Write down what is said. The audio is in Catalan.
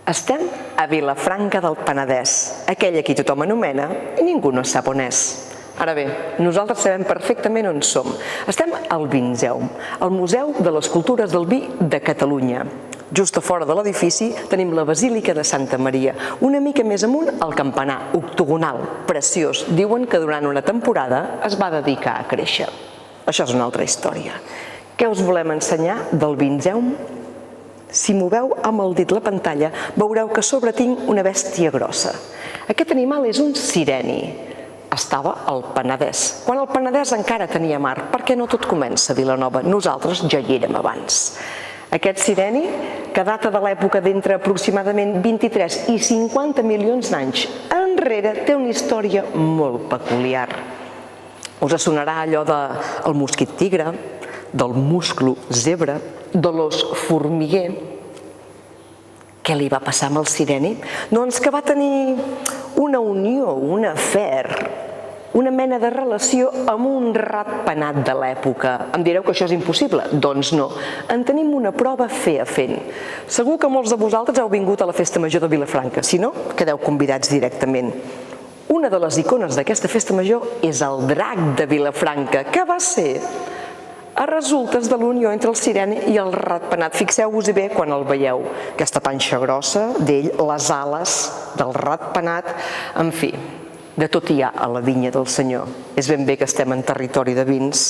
Estem a Vilafranca del Penedès, aquell a qui tothom anomena i ningú no sap on és. Ara bé, nosaltres sabem perfectament on som. Estem al Vinzeum, el Museu de les Cultures del Vi de Catalunya. Just a fora de l'edifici tenim la Basílica de Santa Maria. Una mica més amunt, el campanar, octogonal, preciós. Diuen que durant una temporada es va dedicar a créixer. Això és una altra història. Què us volem ensenyar del Vinzeum? Si moveu amb el dit la pantalla, veureu que a sobre tinc una bèstia grossa. Aquest animal és un sireni. Estava al Penedès, quan el Penedès encara tenia mar, perquè no tot comença a Vilanova, nosaltres ja hi érem abans. Aquest sireni, que data de l'època d'entre aproximadament 23 i 50 milions d'anys enrere, té una història molt peculiar. Us sonarà allò del mosquit tigre, del musclo zebra, de l'os formiguer. Què li va passar amb el sireni? Doncs que va tenir una unió, un afer, una mena de relació amb un ratpenat de l'època. Em direu que això és impossible? Doncs no. En tenim una prova fent. Segur que molts de vosaltres heu vingut a la Festa Major de Vilafranca. Si no, quedeu convidats directament. Una de les icones d'aquesta Festa Major és el drac de Vilafranca, que va ser a resultes de l'unió entre el sireni i el ratpenat. Fixeu-vos-hi bé quan el veieu. Aquesta panxa grossa d'ell, les ales del ratpenat, en fi, de tot hi ha a la vinya del Senyor. És ben bé que estem en territori de vins.